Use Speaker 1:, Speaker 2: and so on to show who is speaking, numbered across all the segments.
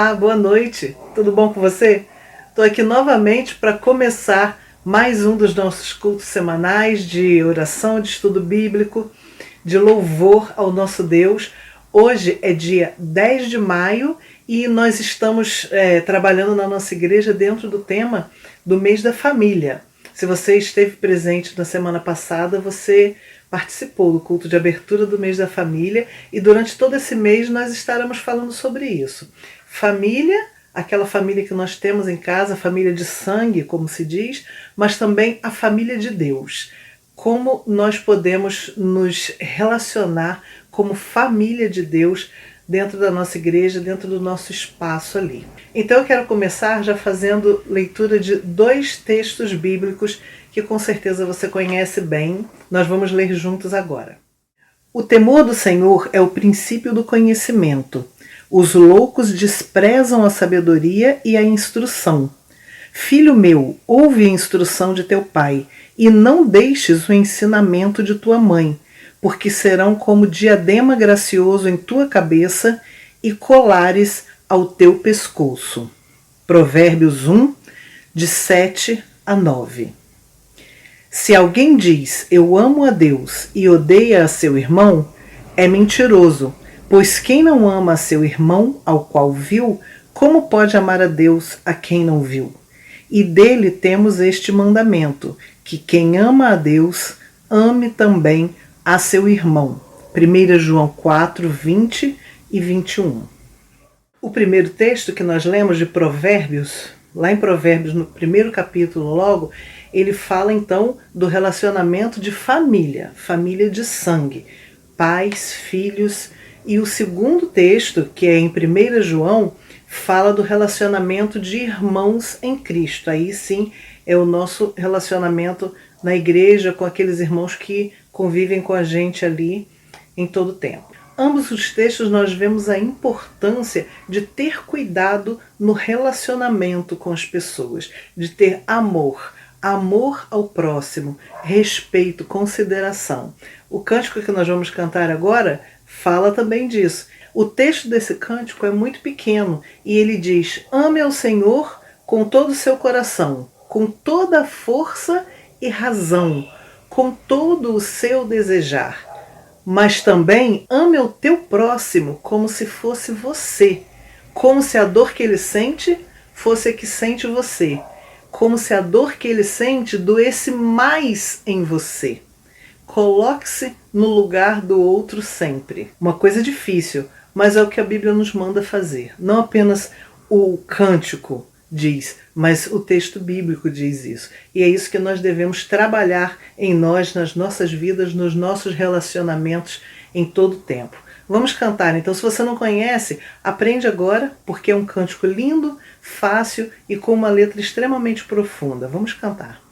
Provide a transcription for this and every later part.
Speaker 1: Olá, boa noite. Tudo bom com você? Estou aqui novamente para começar mais um dos nossos cultos semanais de oração, de estudo bíblico, de louvor ao nosso Deus. Hoje é dia 10 de maio e nós estamos trabalhando na nossa igreja dentro do tema do mês da família. Se você esteve presente na semana passada, você participou do culto de abertura do mês da família e durante todo esse mês nós estaremos falando sobre isso. Família, aquela família que nós temos em casa, família de sangue, como se diz, mas também a família de Deus. Como nós podemos nos relacionar como família de Deus dentro da nossa igreja, dentro do nosso espaço ali. Então eu quero começar já fazendo leitura de 2 textos bíblicos que com certeza você conhece bem. Nós vamos ler juntos agora. O temor do Senhor é o princípio do conhecimento. Os loucos desprezam a sabedoria e a instrução. Filho meu, ouve a instrução de teu pai, e não deixes o ensinamento de tua mãe, porque serão como diadema gracioso em tua cabeça e colares ao teu pescoço. Provérbios 1, de 7 a 9. Se alguém diz, eu amo a Deus e odeia a seu irmão, é mentiroso, pois quem não ama a seu irmão, ao qual viu, como pode amar a Deus a quem não viu? E dele temos este mandamento, que quem ama a Deus, ame também a seu irmão. 1 João 4, 20 e 21. O primeiro texto que nós lemos de Provérbios, lá em Provérbios, no primeiro capítulo logo, ele fala então do relacionamento de família, família de sangue, pais, filhos. E o segundo texto, que é em 1 João, fala do relacionamento de irmãos em Cristo. Aí sim é o nosso relacionamento na igreja com aqueles irmãos que convivem com a gente ali em todo o tempo. Ambos os textos nós vemos a importância de ter cuidado no relacionamento com as pessoas, de ter amor ao próximo, respeito, consideração. O cântico que nós vamos cantar agora fala também disso. O texto desse cântico é muito pequeno e ele diz: ame ao Senhor com todo o seu coração, com toda a força e razão, com todo o seu desejar. Mas também ame o teu próximo como se fosse você, como se a dor que ele sente fosse a que sente você, como se a dor que ele sente doesse mais em você. Coloque-se no lugar do outro sempre. Uma coisa difícil, mas é o que a Bíblia nos manda fazer. Não apenas o cântico diz, mas o texto bíblico diz isso. E é isso que nós devemos trabalhar em nós, nas nossas vidas, nos nossos relacionamentos em todo o tempo. Vamos cantar, então. Se você não conhece, aprende agora, porque é um cântico lindo, fácil e com uma letra extremamente profunda. Vamos cantar.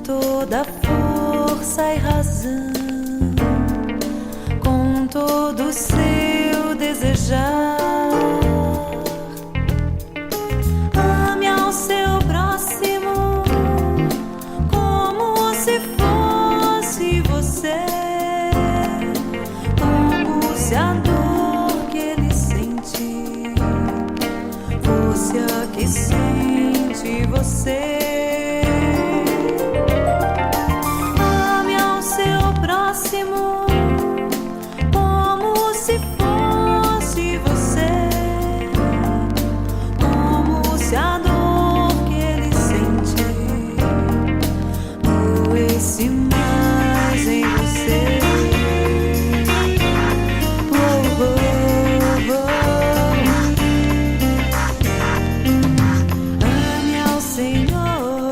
Speaker 2: Toda força e razão, com todo o seu desejar. Ame ao seu próximo como se fosse você, como se a dor que ele sente fosse a que sente você. Como se fosse você, como se a dor que ele sente doesse mais em você. Oh, oh, oh. Ame ao Senhor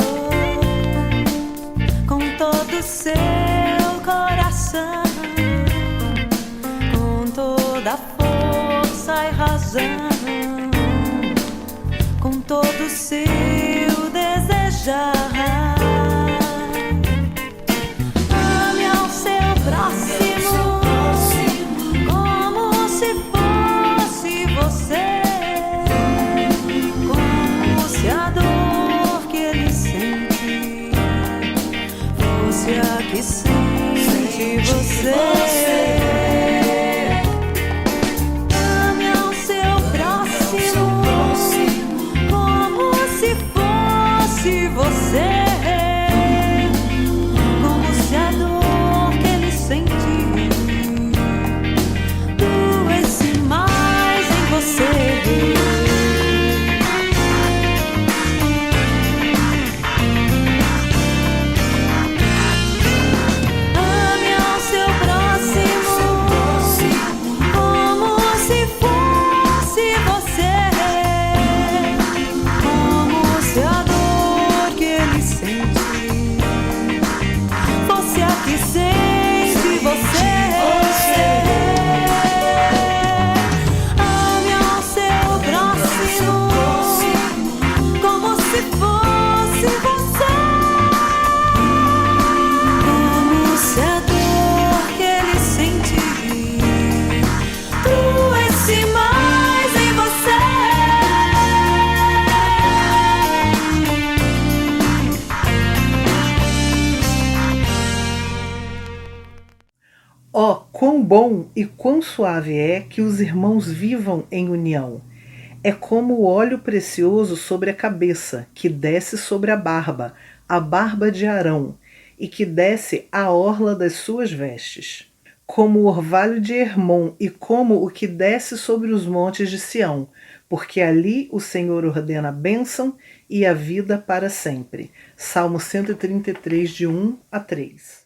Speaker 2: com todo o seu coração, com toda a força e razão. ilusão, com todo seu desejar. Ame ao seu próximo como se fosse você, como se a dor que ele sente fosse a que sente você. Você, como se a dor que ele sente doesse mais em você. Ame ao seu próximo como se fosse você, como se a dor fosse a que sente você. Ame ao seu próximo como se fosse você, como se a dor que ele sente doesse mais em você.
Speaker 1: Ó, quão bom e quão suave é que os irmãos vivam em união. É como o óleo precioso sobre a cabeça, que desce sobre a barba de Arão, e que desce à orla das suas vestes. Como o orvalho de Hermon, e como o que desce sobre os montes de Sião, porque ali o Senhor ordena a bênção e a vida para sempre. Salmo 133, de 1 a 3.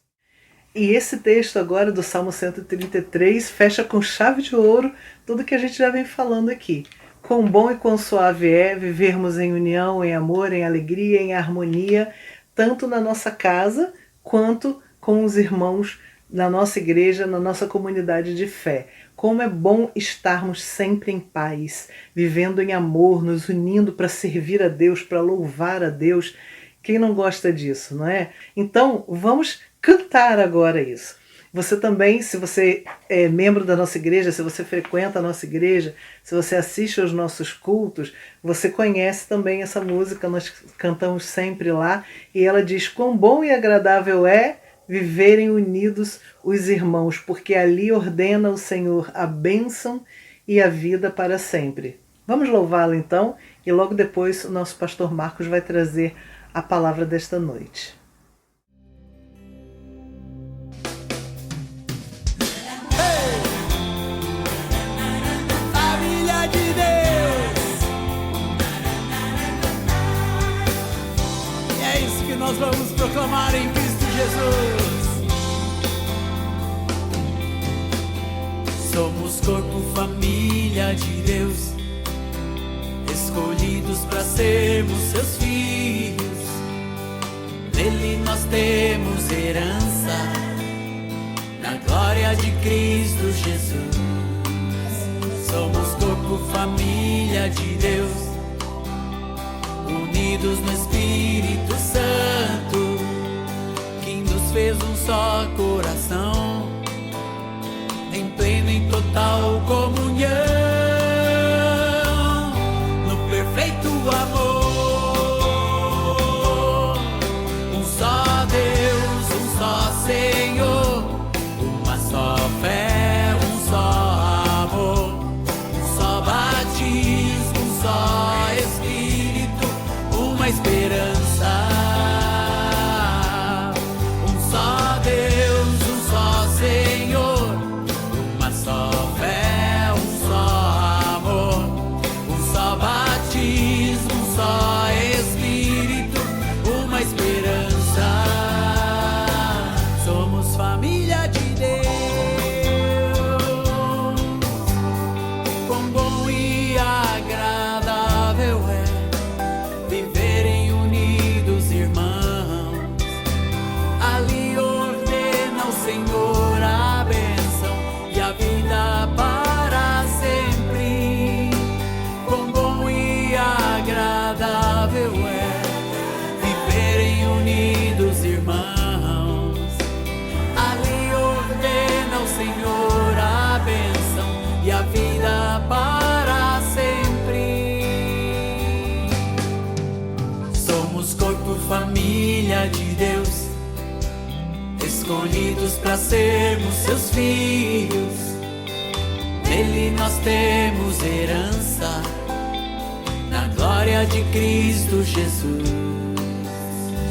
Speaker 1: E esse texto agora do Salmo 133 fecha com chave de ouro tudo que a gente já vem falando aqui. Quão bom e quão suave é vivermos em união, em amor, em alegria, em harmonia, tanto na nossa casa quanto com os irmãos na nossa igreja, na nossa comunidade de fé. Como é bom estarmos sempre em paz, vivendo em amor, nos unindo para servir a Deus, para louvar a Deus. Quem não gosta disso, não é? Então, vamos cantar agora isso. Você também, se você é membro da nossa igreja, se você frequenta a nossa igreja, se você assiste aos nossos cultos, você conhece também essa música, nós cantamos sempre lá, e ela diz: quão bom e agradável é viverem unidos os irmãos, porque ali ordena o Senhor a bênção e a vida para sempre. Vamos louvá-lo então, e logo depois o nosso pastor Marcos vai trazer a palavra desta noite.
Speaker 3: Nós vamos proclamar em Cristo Jesus. Somos corpo, família de Deus, escolhidos para sermos seus filhos. Nele nós temos herança, na glória de Cristo Jesus. Somos corpo, família de Deus, unidos no Espírito Santo, que nos fez um só coração, em plena e total comunhão, no perfeito amor. Um só Deus, um só Senhor, uma só fé, um só amor, um só batismo, um só Espírito, uma esperança. Um só Deus, um só Senhor, uma só fé, um só amor, um só batismo, um só Espírito, uma esperança. Somos família de Deus. Quão bom e agradável é viverem unidos família de Deus, escolhidos para sermos seus filhos. Nele nós temos herança, na glória de Cristo Jesus.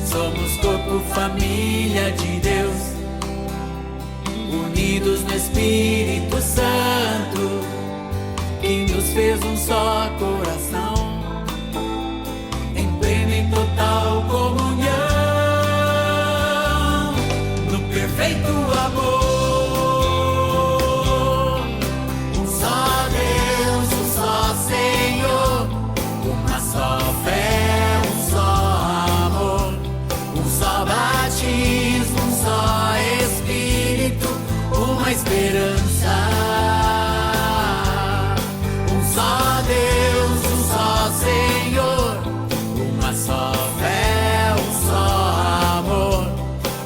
Speaker 3: Somos corpo, família de Deus, unidos no Espírito Santo, que nos fez um só coração, em plena e total comunhão, no perfeito amor. Um só Deus, um só Senhor, uma só fé, um só amor, um só batismo, um só Espírito, uma esperança. Um só Deus, um só Senhor, uma só fé, um só amor,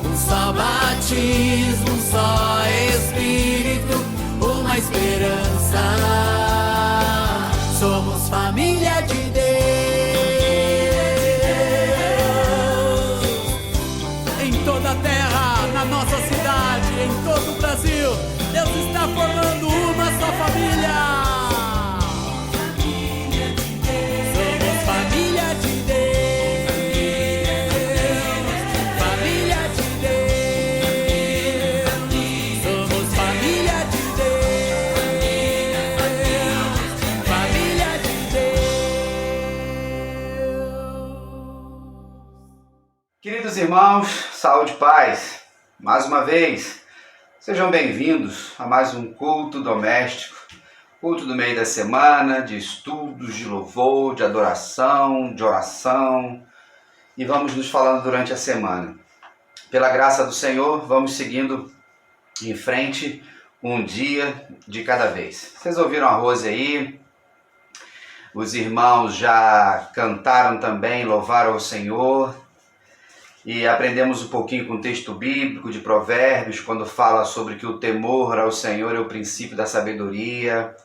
Speaker 3: um só batismo, um só Espírito, uma esperança. Somos família de Deus. Em toda a terra, na nossa cidade, em todo o Brasil, Deus está formando uma só família. Somos família de Deus. Família de Deus. Somos família de Deus. Família de Deus.
Speaker 4: Queridos irmãos, saúde e paz. Mais uma vez, sejam bem-vindos a mais um culto doméstico, culto do meio da semana, de estudos, de louvor, de adoração, de oração, e vamos nos falando durante a semana. Pela graça do Senhor, vamos seguindo em frente, um dia de cada vez. Vocês ouviram a Rose aí? Os irmãos já cantaram também, louvaram ao Senhor. E aprendemos um pouquinho com o texto bíblico de Provérbios, quando fala sobre que o temor ao Senhor é o princípio da sabedoria.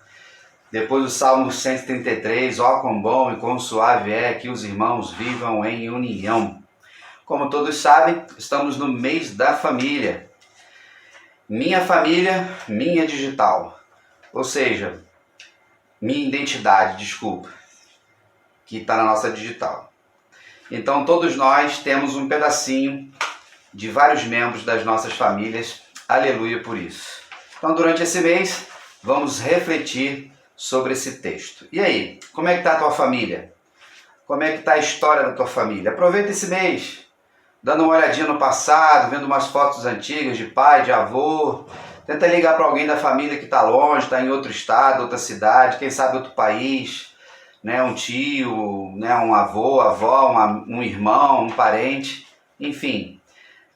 Speaker 4: Depois o Salmo 133, ó quão bom e quão suave é que os irmãos vivam em união. Como todos sabem, estamos no mês da família. Minha família, minha digital. Ou seja, minha identidade, desculpa, que está na nossa digital. Então todos nós temos um pedacinho de vários membros das nossas famílias, aleluia por isso. Então durante esse mês vamos refletir sobre esse texto. E aí, como é que está a tua família? Como é que está a história da tua família? Aproveita esse mês, dando uma olhadinha no passado, vendo umas fotos antigas de pai, de avô. Tenta ligar para alguém da família que está longe, está em outro estado, outra cidade, quem sabe outro país. Né, um tio, né, um avô, avó, um irmão, um parente, enfim,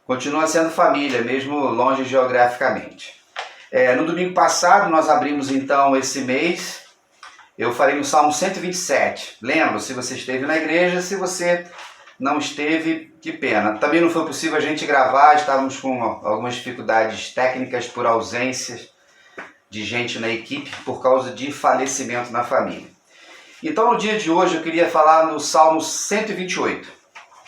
Speaker 4: continua sendo família, mesmo longe geograficamente. No domingo passado nós abrimos então esse mês, eu falei no Salmo 127, lembro, se você esteve na igreja, se você não esteve, que pena. Também não foi possível a gente gravar, estávamos com algumas dificuldades técnicas por ausência de gente na equipe, por causa de falecimento na família. Então no dia de hoje eu queria falar no Salmo 128,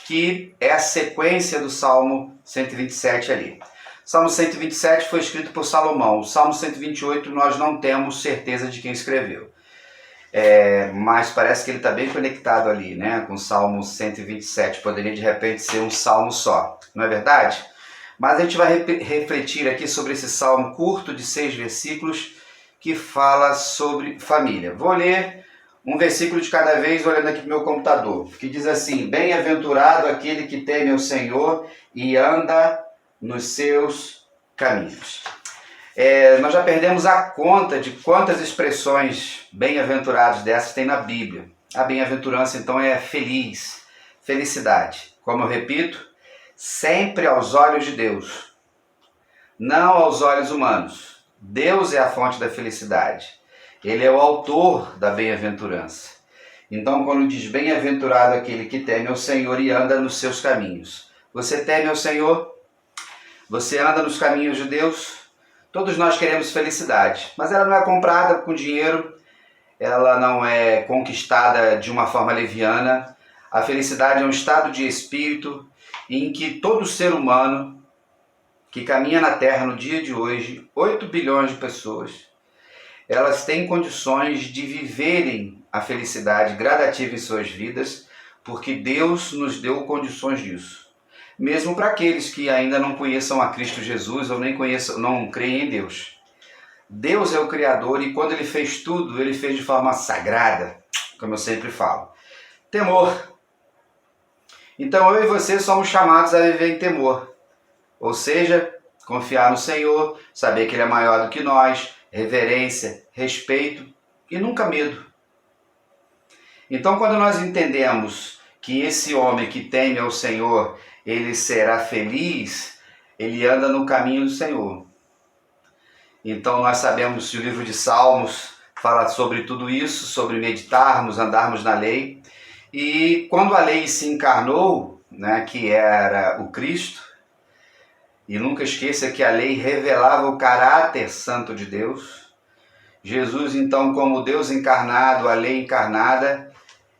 Speaker 4: que é a sequência do Salmo 127 ali. O Salmo 127 foi escrito por Salomão, o Salmo 128 nós não temos certeza de quem escreveu. Mas parece que ele está bem conectado ali, né, com o Salmo 127, poderia de repente ser um salmo só, não é verdade? Mas a gente vai refletir aqui sobre esse salmo curto de 6 versículos que fala sobre família. Vou ler um versículo de cada vez, olhando aqui para o meu computador, que diz assim: bem-aventurado aquele que teme ao Senhor e anda nos seus caminhos. Nós já perdemos a conta de quantas expressões bem-aventurados dessas tem na Bíblia. A bem-aventurança então é feliz, felicidade. Como eu repito, sempre aos olhos de Deus, não aos olhos humanos. Deus é a fonte da felicidade. Ele é o autor da bem-aventurança. Então, quando diz bem-aventurado aquele que teme ao Senhor e anda nos seus caminhos. Você teme ao Senhor? Você anda nos caminhos de Deus? Todos nós queremos felicidade, mas ela não é comprada com dinheiro, ela não é conquistada de uma forma leviana. A felicidade é um estado de espírito em que todo ser humano que caminha na Terra no dia de hoje, 8 bilhões de pessoas, elas têm condições de viverem a felicidade gradativa em suas vidas, porque Deus nos deu condições disso. Mesmo para aqueles que ainda não conheçam a Cristo Jesus ou não creem em Deus. Deus é o Criador e quando Ele fez tudo, Ele fez de forma sagrada, como eu sempre falo. Temor. Então eu e você somos chamados a viver em temor. Ou seja, confiar no Senhor, saber que Ele é maior do que nós, reverência, respeito e nunca medo. Então quando nós entendemos que esse homem que teme ao Senhor, ele será feliz, ele anda no caminho do Senhor. Então nós sabemos que o livro de Salmos fala sobre tudo isso, sobre meditarmos, andarmos na lei. E quando a lei se encarnou, né, que era o Cristo, e nunca esqueça que a lei revelava o caráter santo de Deus, Jesus então como Deus encarnado, a lei encarnada,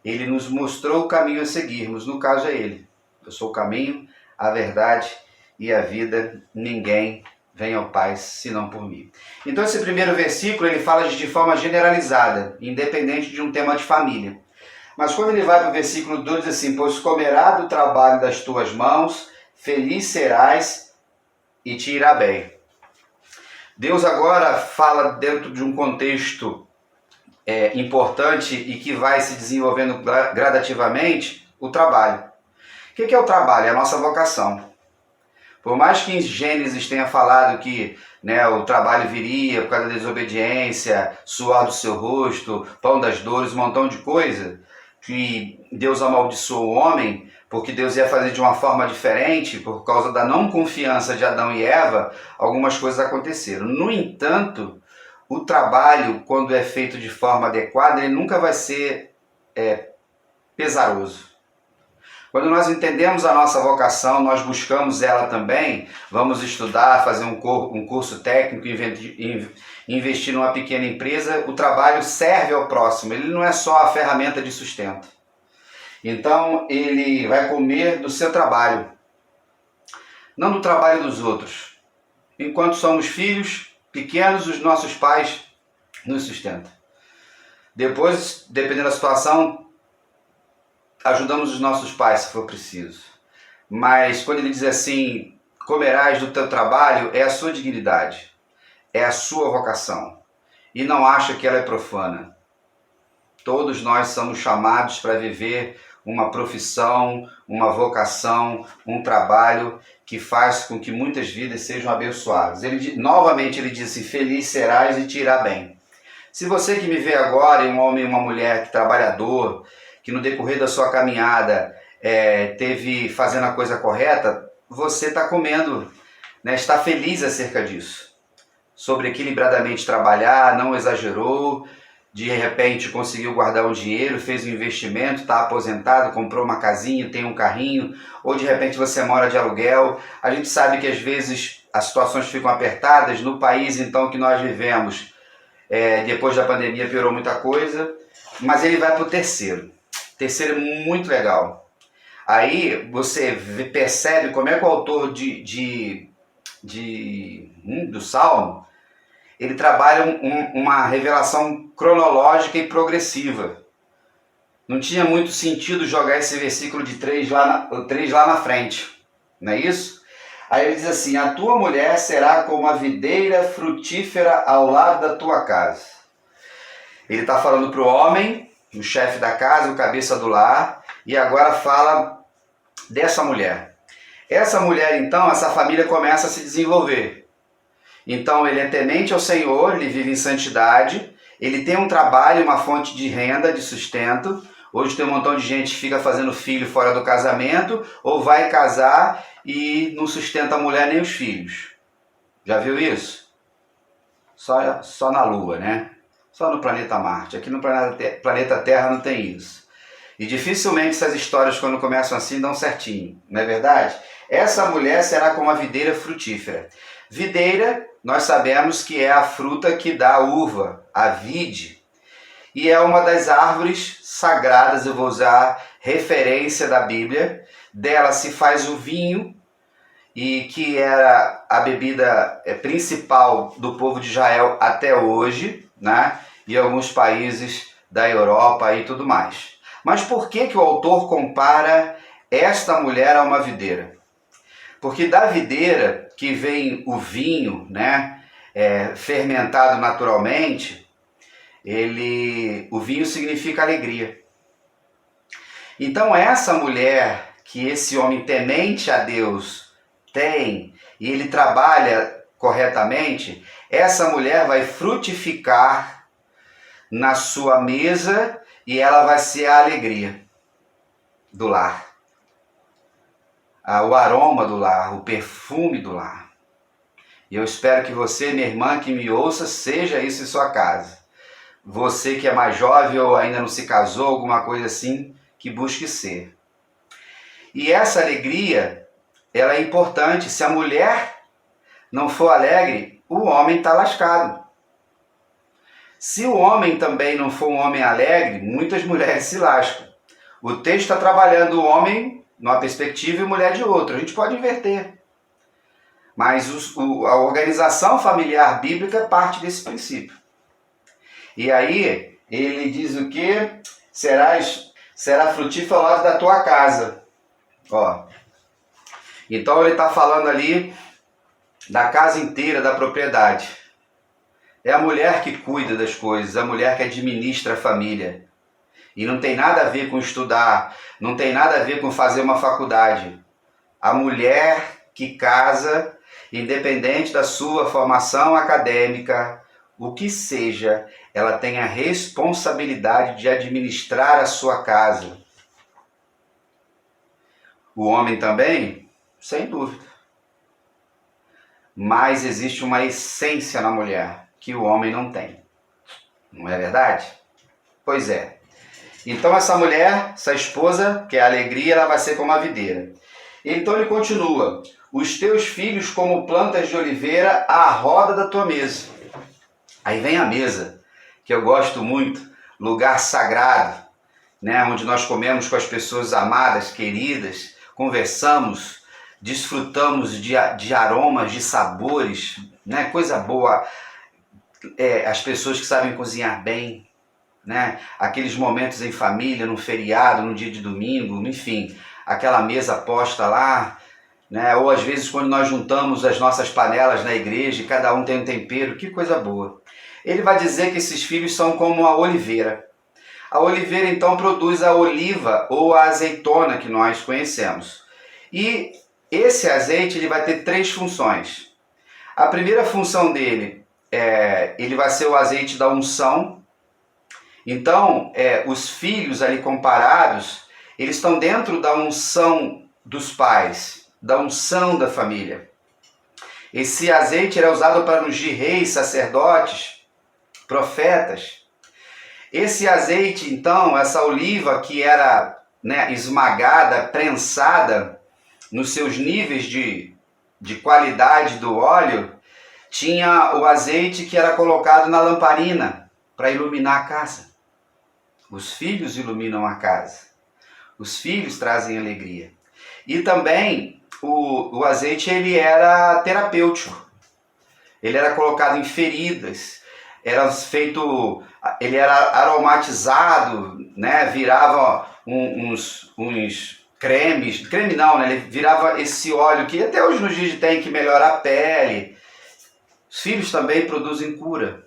Speaker 4: ele nos mostrou o caminho a seguirmos, no caso é ele. Eu sou o caminho, a verdade e a vida, ninguém vem ao Pai senão por mim. Então esse primeiro versículo ele fala de forma generalizada, independente de um tema de família. Mas quando ele vai para o versículo 2, diz assim: pois comerá do trabalho das tuas mãos, feliz serás e te irá bem. Deus agora fala dentro de um contexto importante e que vai se desenvolvendo gradativamente, o trabalho. O que é o trabalho? É a nossa vocação. Por mais que em Gênesis tenha falado que o trabalho viria por causa da desobediência, suor do seu rosto, pão das dores, um montão de coisa, que Deus amaldiçoou o homem, porque Deus ia fazer de uma forma diferente, por causa da não confiança de Adão e Eva, algumas coisas aconteceram. No entanto, o trabalho, quando é feito de forma adequada, ele nunca vai ser pesaroso. Quando nós entendemos a nossa vocação, nós buscamos ela também, vamos estudar, fazer um curso técnico, investir numa pequena empresa, o trabalho serve ao próximo, ele não é só a ferramenta de sustento. Então ele vai comer do seu trabalho, não do trabalho dos outros. Enquanto somos filhos pequenos, os nossos pais nos sustentam. Depois, dependendo da situação, ajudamos os nossos pais se for preciso. Mas quando ele diz assim, comerás do teu trabalho, é a sua dignidade, é a sua vocação. E não acha que ela é profana. Todos nós somos chamados para viver uma profissão, uma vocação, um trabalho que faz com que muitas vidas sejam abençoadas. Novamente ele diz assim, feliz serás e te irá bem. Se você que me vê agora, um homem e uma mulher trabalhador, que no decorrer da sua caminhada teve fazendo a coisa correta, você está comendo, está feliz acerca disso. Sobre equilibradamente trabalhar, não exagerou, de repente conseguiu guardar um dinheiro, fez um investimento, está aposentado, comprou uma casinha, tem um carrinho, ou de repente você mora de aluguel. A gente sabe que às vezes as situações ficam apertadas, no país então que nós vivemos, depois da pandemia piorou muita coisa, mas ele vai para o terceiro. Terceiro é muito legal. Aí você percebe como é que o autor do Salmo, ele trabalha uma revelação cronológica e progressiva. Não tinha muito sentido jogar esse versículo de 3 lá na frente. Não é isso? Aí ele diz assim, a tua mulher será como a videira frutífera ao lado da tua casa. Ele está falando para o homem, o chefe da casa, o cabeça do lar, e agora fala dessa mulher. Essa mulher, então, essa família começa a se desenvolver. Então, ele é temente ao Senhor, ele vive em santidade, ele tem um trabalho, uma fonte de renda, de sustento. Hoje tem um montão de gente que fica fazendo filho fora do casamento, ou vai casar e não sustenta a mulher nem os filhos. Já viu isso? Só na Lua, né? Só no planeta Marte. Aqui no planeta Terra não tem isso. E dificilmente essas histórias, quando começam assim, dão certinho. Não é verdade? Essa mulher será como a videira frutífera. Videira, nós sabemos que é a fruta que dá a uva, a vide. E é uma das árvores sagradas, eu vou usar referência da Bíblia. Dela se faz o vinho, e que era a bebida principal do povo de Israel até hoje, né? E alguns países da Europa e tudo mais. Mas por que o autor compara esta mulher a uma videira? Porque da videira que vem o vinho, né, fermentado naturalmente, o vinho significa alegria. Então essa mulher que esse homem temente a Deus tem, e ele trabalha corretamente, essa mulher vai frutificar na sua mesa e ela vai ser a alegria do lar. O aroma do lar, o perfume do lar. E eu espero que você, minha irmã, que me ouça, seja isso em sua casa. Você que é mais jovem ou ainda não se casou, alguma coisa assim, que busque ser. E essa alegria, ela é importante. Se a mulher não for alegre, o homem está lascado. Se o homem também não for um homem alegre, muitas mulheres se lascam. O texto está trabalhando o homem numa perspectiva e a mulher de outra. A gente pode inverter. Mas a organização familiar bíblica parte desse princípio. E aí, ele diz o quê? Será frutífero ao lado da tua casa. Ó. Então ele está falando ali da casa inteira, da propriedade. É a mulher que cuida das coisas, a mulher que administra a família. E não tem nada a ver com estudar, não tem nada a ver com fazer uma faculdade. A mulher que casa, independente da sua formação acadêmica, o que seja, ela tem a responsabilidade de administrar a sua casa. O homem também? Sem dúvida. Mas existe uma essência na mulher que o homem não tem. Não é verdade? Pois é. Então essa mulher, essa esposa, que é a alegria, ela vai ser como a videira. Então ele continua: os teus filhos como plantas de oliveira à roda da tua mesa. Aí vem a mesa, que eu gosto muito, lugar sagrado, né, onde nós comemos com as pessoas amadas, queridas, conversamos, desfrutamos de aromas, de sabores, né, coisa boa, as pessoas que sabem cozinhar bem, né, aqueles momentos em família, no feriado, no dia de domingo, enfim, aquela mesa posta lá, né, ou às vezes quando nós juntamos as nossas panelas na igreja e cada um tem um tempero, que coisa boa. Ele vai dizer que esses filhos são como a oliveira. A oliveira então produz a oliva ou a azeitona que nós conhecemos. E esse azeite ele vai ter 3 funções. A primeira função dele ele vai ser o azeite da unção. Então, os filhos ali comparados, eles estão dentro da unção dos pais, da unção da família. Esse azeite era usado para ungir reis, sacerdotes, profetas. Esse azeite, então, essa oliva que era, né, esmagada, prensada nos seus níveis de qualidade do óleo, tinha o azeite que era colocado na lamparina para iluminar a casa. Os filhos iluminam a casa. Os filhos trazem alegria. E também o azeite ele era terapêutico. Ele era colocado em feridas. Ele era aromatizado, né? Virava uns cremes, creme não, né? Ele virava esse óleo que até hoje nos dias tem que melhorar a pele. Os filhos também produzem cura.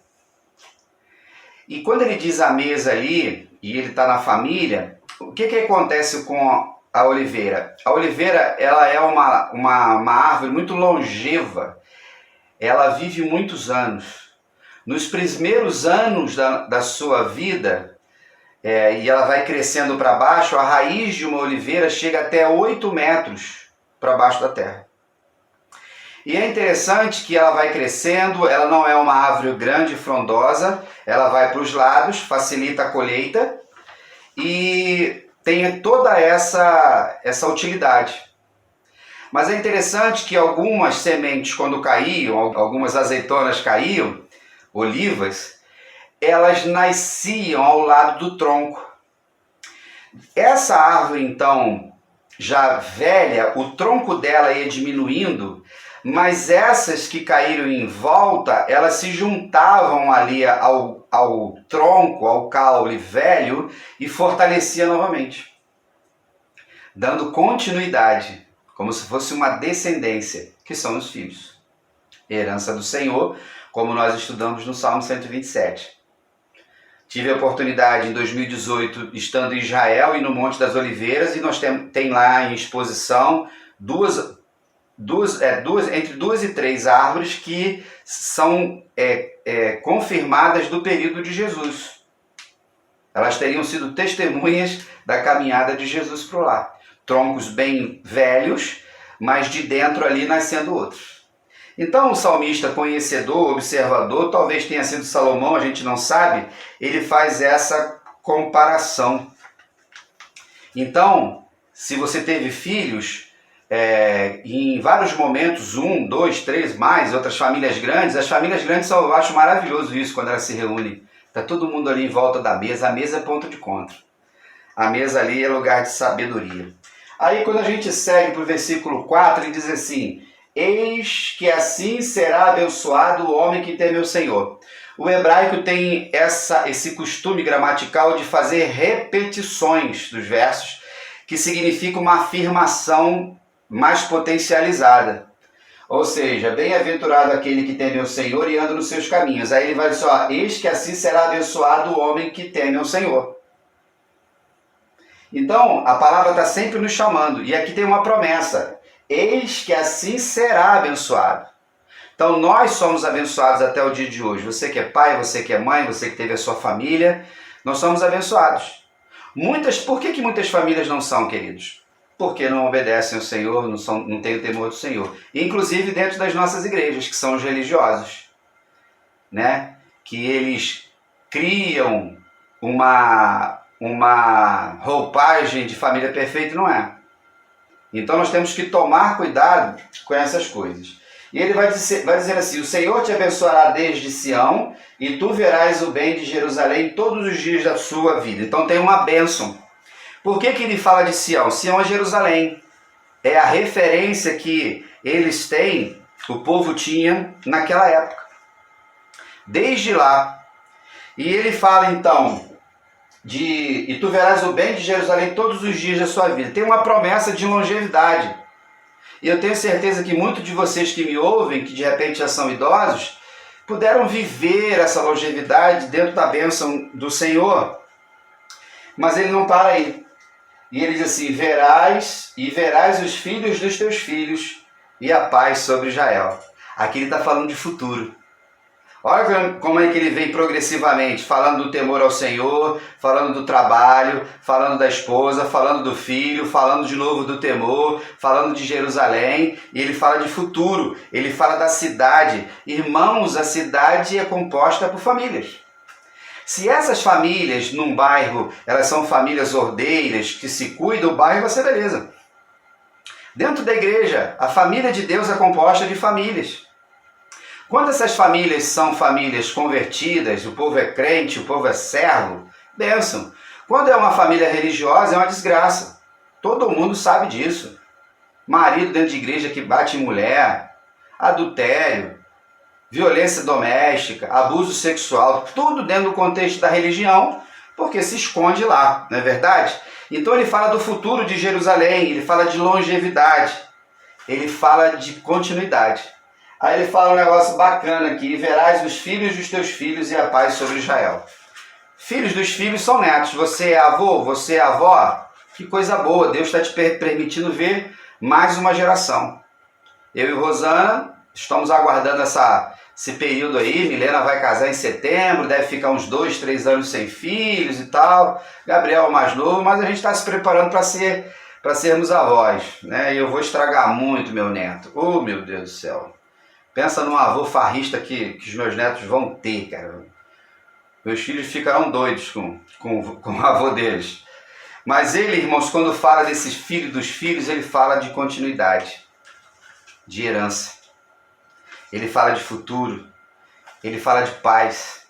Speaker 4: E quando ele diz a mesa ali, e ele está na família, o que acontece com a oliveira? A oliveira ela é uma árvore muito longeva. Ela vive muitos anos. Nos primeiros anos da sua vida, e ela vai crescendo para baixo, a raiz de uma oliveira chega até 8 metros para baixo da terra. E é interessante que ela vai crescendo, ela não é uma árvore grande e frondosa, ela vai para os lados, facilita a colheita e tem toda essa utilidade. Mas é interessante que algumas sementes, quando caíam, algumas azeitonas caíam, olivas, elas nasciam ao lado do tronco. Essa árvore, então, já velha, o tronco dela ia diminuindo, mas essas que caíram em volta, elas se juntavam ali ao tronco, ao caule velho e fortalecia novamente, dando continuidade, como se fosse uma descendência, que são os filhos. Herança do Senhor, como nós estudamos no Salmo 127. Tive a oportunidade em 2018, estando em Israel e no Monte das Oliveiras, e nós tem lá em exposição entre 2 e 3 árvores que são confirmadas do período de Jesus. Elas teriam sido testemunhas da caminhada de Jesus para lá. Troncos bem velhos, mas de dentro ali nascendo outros. Então o salmista conhecedor, observador, talvez tenha sido Salomão, a gente não sabe, ele faz essa comparação. Então, se você teve filhos, em vários momentos, 1, 2, 3, mais, outras famílias grandes, as famílias grandes eu acho maravilhoso isso quando elas se reúnem. Está todo mundo ali em volta da mesa, a mesa é ponto de encontro. A mesa ali é lugar de sabedoria. Aí quando a gente segue para o versículo 4, ele diz assim: eis que assim será abençoado o homem que teme o Senhor. O hebraico tem esse costume gramatical de fazer repetições dos versos, que significa uma afirmação mais potencializada. Ou seja, bem-aventurado aquele que teme o Senhor e anda nos seus caminhos. Aí ele vai dizer, eis que assim será abençoado o homem que teme o Senhor. Então, a palavra está sempre nos chamando. E aqui tem uma promessa. Eis que assim será abençoado. Então, nós somos abençoados até o dia de hoje. Você que é pai, você que é mãe, você que teve a sua família, nós somos abençoados. Por que muitas famílias não são, queridos? Porque não obedecem ao Senhor, não têm o temor do Senhor. Inclusive dentro das nossas igrejas, que são os religiosos, né? Que eles criam uma roupagem de família perfeita e não é. Então nós temos que tomar cuidado com essas coisas. E ele vai dizer assim: o Senhor te abençoará desde Sião, e tu verás o bem de Jerusalém todos os dias da sua vida. Então tem uma bênção. Por que ele fala de Sião? Sião é Jerusalém. É a referência que eles têm, o povo tinha naquela época. Desde lá. E ele fala então, e tu verás o bem de Jerusalém todos os dias da sua vida. Tem uma promessa de longevidade. E eu tenho certeza que muitos de vocês que me ouvem, que de repente já são idosos, puderam viver essa longevidade dentro da bênção do Senhor. Mas ele não para aí. E ele diz assim: verás os filhos dos teus filhos e a paz sobre Israel. Aqui ele está falando de futuro. Olha como é que ele vem progressivamente, falando do temor ao Senhor, falando do trabalho, falando da esposa, falando do filho, falando de novo do temor, falando de Jerusalém, e ele fala de futuro, ele fala da cidade. Irmãos, a cidade é composta por famílias. Se essas famílias num bairro, elas são famílias ordeiras, que se cuidam, o bairro vai ser beleza. Dentro da igreja, a família de Deus é composta de famílias. Quando essas famílias são famílias convertidas, o povo é crente, o povo é servo, bênção. Quando é uma família religiosa, é uma desgraça. Todo mundo sabe disso. Marido dentro de igreja que bate em mulher, adultério, violência doméstica, abuso sexual, tudo dentro do contexto da religião, porque se esconde lá, não é verdade? Então ele fala do futuro de Jerusalém, ele fala de longevidade, ele fala de continuidade. Aí ele fala um negócio bacana aqui: verás os filhos dos teus filhos e a paz sobre Israel. Filhos dos filhos são netos. Você é avô, você é avó. Que coisa boa, Deus está te permitindo ver mais uma geração. Eu e Rosana estamos aguardando esse período aí. Milena vai casar em setembro, deve ficar uns 2, 3 anos sem filhos e tal. Gabriel é o mais novo, mas a gente está se preparando para sermos avós, né? E eu vou estragar muito meu neto. Oh, meu Deus do céu. Pensa num avô farrista que os meus netos vão ter, cara. Meus filhos ficarão doidos com o avô deles. Mas ele, irmãos, quando fala desses filhos dos filhos, ele fala de continuidade, de herança. Ele fala de futuro. Ele fala de paz.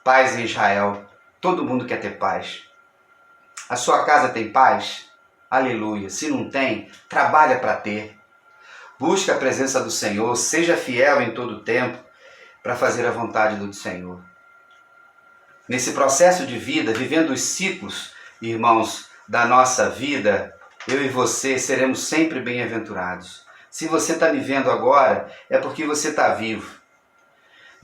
Speaker 4: Paz em Israel. Todo mundo quer ter paz. A sua casa tem paz? Aleluia. Se não tem, trabalha para ter. Busque a presença do Senhor, seja fiel em todo o tempo para fazer a vontade do Senhor. Nesse processo de vida, vivendo os ciclos, irmãos, da nossa vida, eu e você seremos sempre bem-aventurados. Se você está me vendo agora, é porque você está vivo.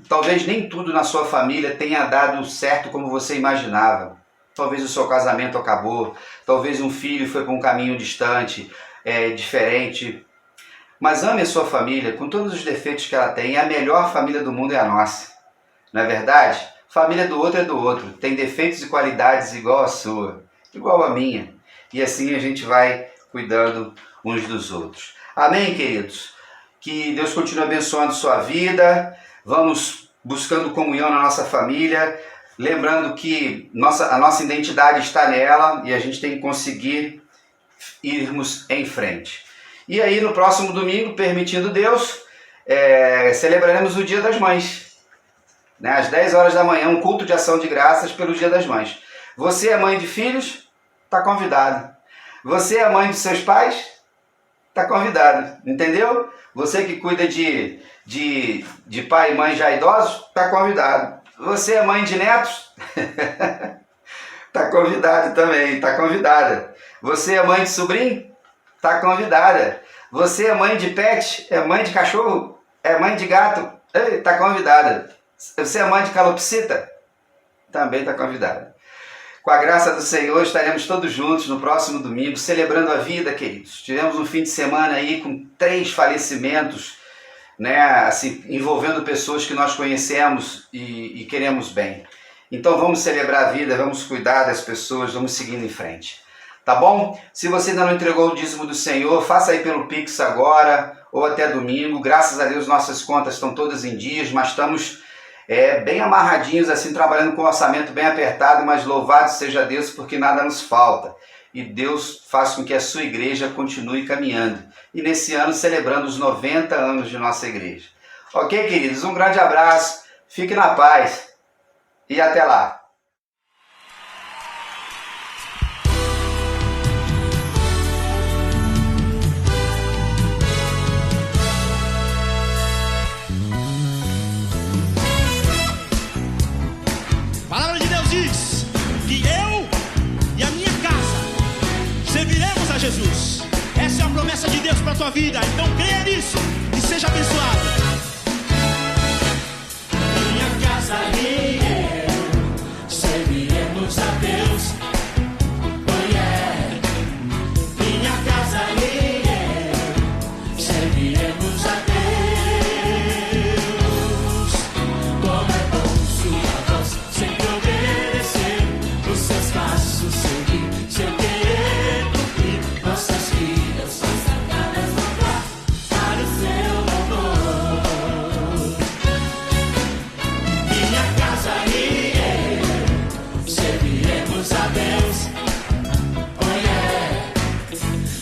Speaker 4: Talvez nem tudo na sua família tenha dado certo como você imaginava. Talvez o seu casamento acabou, talvez um filho foi para um caminho distante, diferente. Mas ame a sua família com todos os defeitos que ela tem. A melhor família do mundo é a nossa. Não é verdade? Família do outro é do outro. Tem defeitos e qualidades igual a sua, igual a minha. E assim a gente vai cuidando uns dos outros. Amém, queridos? Que Deus continue abençoando sua vida. Vamos buscando comunhão na nossa família. Lembrando que a nossa identidade está nela e a gente tem que conseguir irmos em frente. E aí no próximo domingo, permitindo Deus, celebraremos o Dia das Mães. Né? Às 10 horas da manhã, um culto de ação de graças pelo Dia das Mães. Você é mãe de filhos? Está convidado. Você é mãe dos seus pais? Está convidado. Entendeu? Você que cuida de pai e mãe já idosos? Está convidado. Você é mãe de netos? Está convidado também, está convidada. Você é mãe de sobrinho? Está convidada. Você é mãe de pet? É mãe de cachorro? É mãe de gato? Está convidada. Você é mãe de calopsita? Também está convidada. Com a graça do Senhor, estaremos todos juntos no próximo domingo, celebrando a vida, queridos. Tivemos um fim de semana aí com 3 falecimentos, né, assim, envolvendo pessoas que nós conhecemos e queremos bem. Então vamos celebrar a vida, vamos cuidar das pessoas, vamos seguindo em frente. Tá bom? Se você ainda não entregou o dízimo do Senhor, faça aí pelo Pix agora ou até domingo. Graças a Deus nossas contas estão todas em dias, mas estamos bem amarradinhos, assim, trabalhando com um orçamento bem apertado, mas louvado seja Deus porque nada nos falta. E Deus faz com que a sua igreja continue caminhando. E nesse ano celebrando os 90 anos de nossa igreja. Ok, queridos? Um grande abraço, fique na paz e até lá.
Speaker 5: A palavra de Deus diz que eu e a minha casa serviremos a Jesus. Essa é a promessa de Deus para a tua vida. Então creia nisso e seja abençoado. Minha casa e eu serviremos a Deus. Oh yeah. Minha casa e eu serviremos a Deus. Como é bom sua voz sempre obedecer, os seus passos seguir, seu querer cumprir, nossas vidas consagradas louvar para o seu louvor. Minha casa e eu serviremos a Deus. Oh yeah.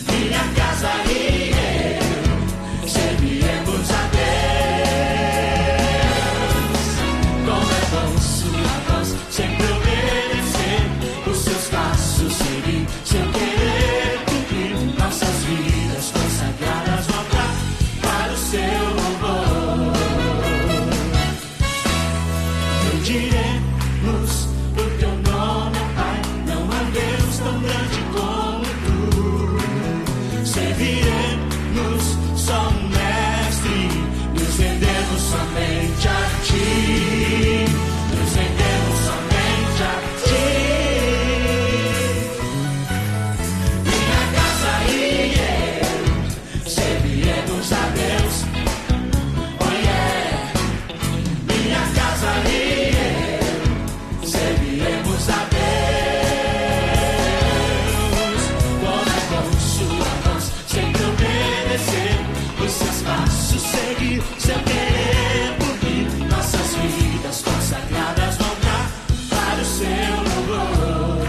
Speaker 5: Minha casa e eu serviremos a Deus. Como é bom sua voz sempre obedecer, os seus passos seguir, seu querer cumprir, nossas vidas consagradas voltar para o seu louvor. Bendiremos o teu nome, ó Pai, não há Deus tão grande como tu. Serviremos só um mestre, nos rendemos somente a ti. Nos rendemos somente a ti. Minha casa e eu serviremos a Deus. Oh yeah. Minha casa e eu serviremos a Deus. Como é bom sua voz sempre obedecer, os seus passos seguir, seu querer cumprir, nossas vidas consagradas voltar para o seu louvor.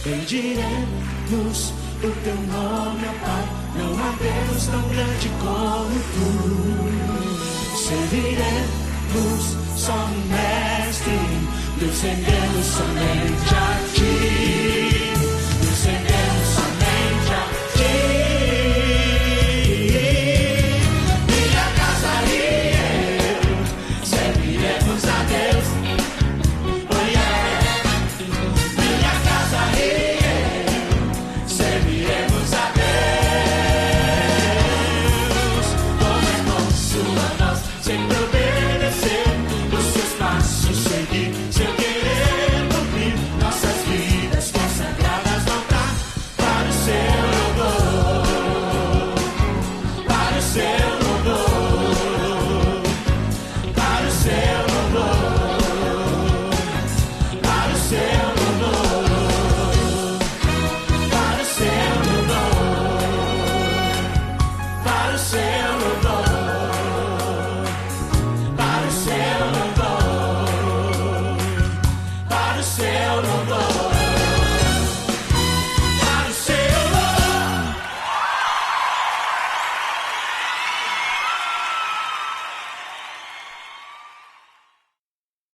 Speaker 5: Bendiremos o teu nome, ó Pai, não há Deus tão grande como tu. Serviremos só um mestre, nos rendemos somente a ti.